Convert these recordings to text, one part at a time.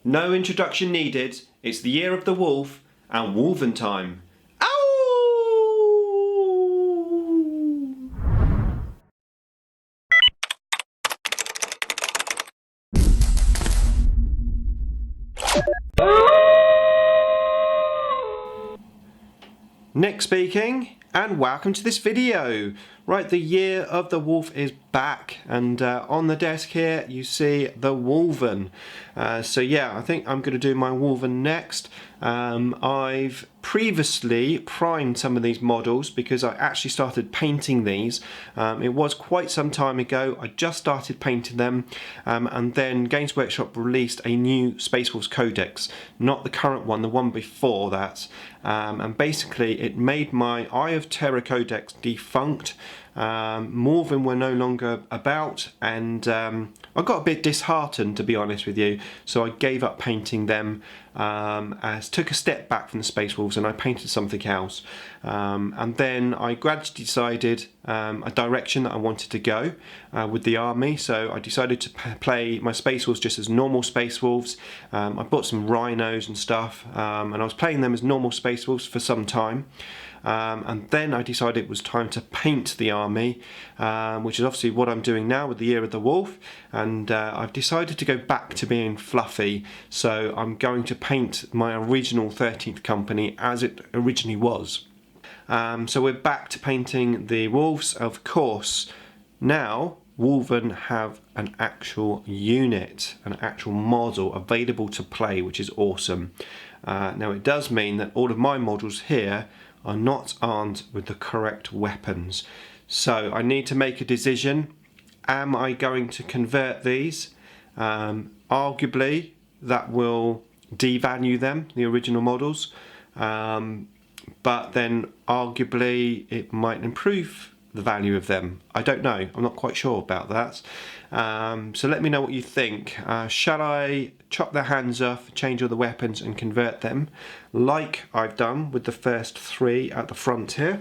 No introduction needed. It's the year of the wolf and Wolven time. Ow! Nick speaking, and welcome to this video. Right, the year of the wolf is back, and on the desk here you see the Wolven. So yeah, I think I'm going to do my Wolven next. I've previously primed some of these models because I actually started painting these. It was quite some time ago. I just started painting them, and then Games Workshop released a new Space Wolves Codex, not the current one, the one before that. And basically it made my Eye of Terror Codex defunct. More of them were no longer about, and I got a bit disheartened, to be honest with you, so I gave up painting them, as took a step back from the Space Wolves and I painted something else. And then I gradually decided a direction that I wanted to go with the army, so I decided to play my Space Wolves just as normal Space Wolves. I bought some rhinos and stuff, and I was playing them as normal Space Wolves for some time. And then I decided it was time to paint the army, which is obviously what I'm doing now with the Year of the Wolf, and I've decided to go back to being fluffy, so I'm going to paint my original 13th company as it originally was. So we're back to painting the wolves, of course. Now Wolven have an actual unit, an actual model available to play, which is awesome. Now it does mean that all of my models here are not armed with the correct weapons. So I need to make a decision. Am I going to convert these? Arguably that will devalue them, the original models, but then arguably it might improve the value of them. I don't know, I'm not quite sure about that. So let me know what you think. Shall I chop their hands off, change all the weapons and convert them, like I've done with the first three at the front here?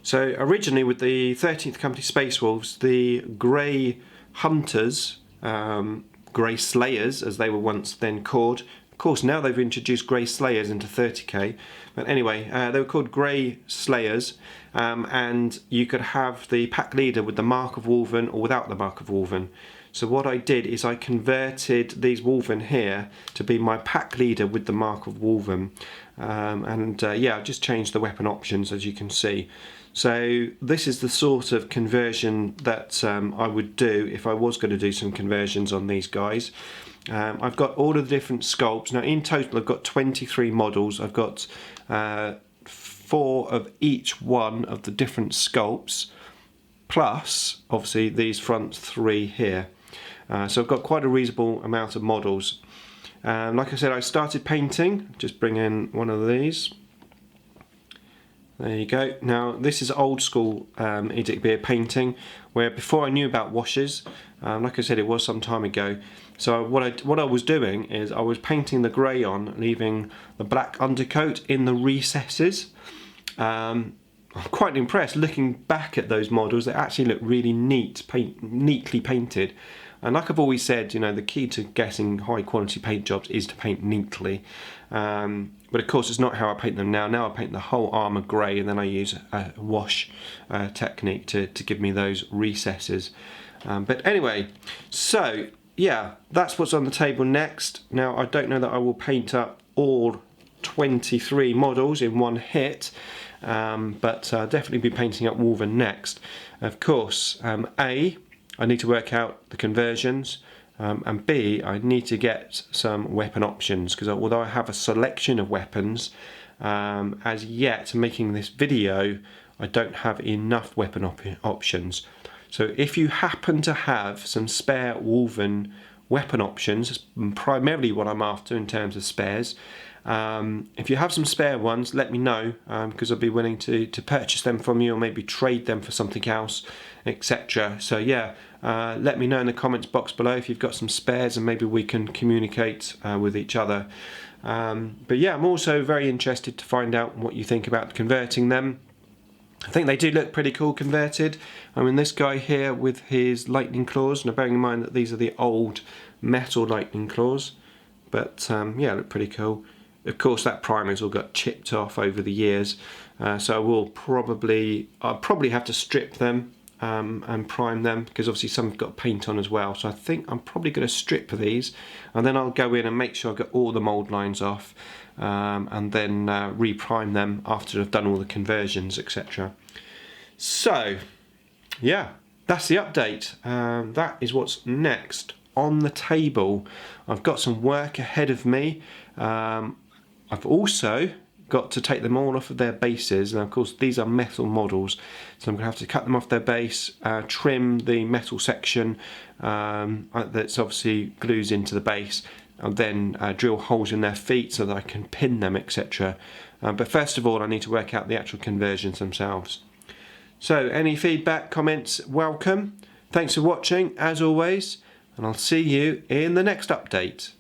So originally with the 13th Company Space Wolves, the Grey Hunters, Grey Slayers as they were once then called. Of course now they've introduced Grey Slayers into 30k, but anyway, they were called Grey Slayers, and you could have the pack leader with the Mark of Wolven or without the Mark of Wolven. So what I did is I converted these Wolven here to be my pack leader with the Mark of Wolven, yeah, I've just changed the weapon options, as you can see. So this is the sort of conversion that I would do if I was going to do some conversions on these guys. I've got all of the different sculpts. Now in total I've got 23 models. I've got 4 of each one of the different sculpts, plus obviously these front 3 here. So I've got quite a reasonable amount of models. Like I said, I started painting. Just bring in one of these. There you go. Now this is old school IDICBeer painting, where before I knew about washes, like I said, it was some time ago. So what I was doing is I was painting the grey on, leaving the black undercoat in the recesses. I'm quite impressed looking back at those models. They actually look really neatly painted. And like I've always said, you know, the key to getting high quality paint jobs is to paint neatly. But of course it's not how I paint them now. Now I paint the whole armour grey, and then I use a wash technique to give me those recesses. But anyway, so yeah, that's what's on the table next. Now I don't know that I will paint up all 23 models in one hit, but I'll definitely be painting up Wolven next. Of course, A, I need to work out the conversions, and B, I need to get some weapon options, because although I have a selection of weapons, as yet making this video I don't have enough weapon options. So if you happen to have some spare Wolven weapon options, primarily what I'm after in terms of spares, if you have some spare ones, let me know, because I'll be willing to purchase them from you, or maybe trade them for something else, etc. So yeah, let me know in the comments box below if you've got some spares, and maybe we can communicate with each other. But yeah, I'm also very interested to find out what you think about converting them. I think they do look pretty cool converted. I mean, this guy here with his lightning claws, now bearing in mind that these are the old metal lightning claws, but yeah, look pretty cool. Of course, that primer's all got chipped off over the years, so I'll probably have to strip them and prime them, because obviously some have got paint on as well. So I think I'm probably going to strip these, and then I'll go in and make sure I've got all the mould lines off, and then reprime them after I've done all the conversions, etc. So yeah, that's the update. That is what's next on the table. I've got some work ahead of me. I've also got to take them all off of their bases, and of course these are metal models, so I'm going to have to cut them off their base, trim the metal section that's obviously glues into the base, and then drill holes in their feet so that I can pin them, etc. But first of all, I need to work out the actual conversions themselves. So any feedback, comments, welcome. Thanks for watching as always, and I'll see you in the next update.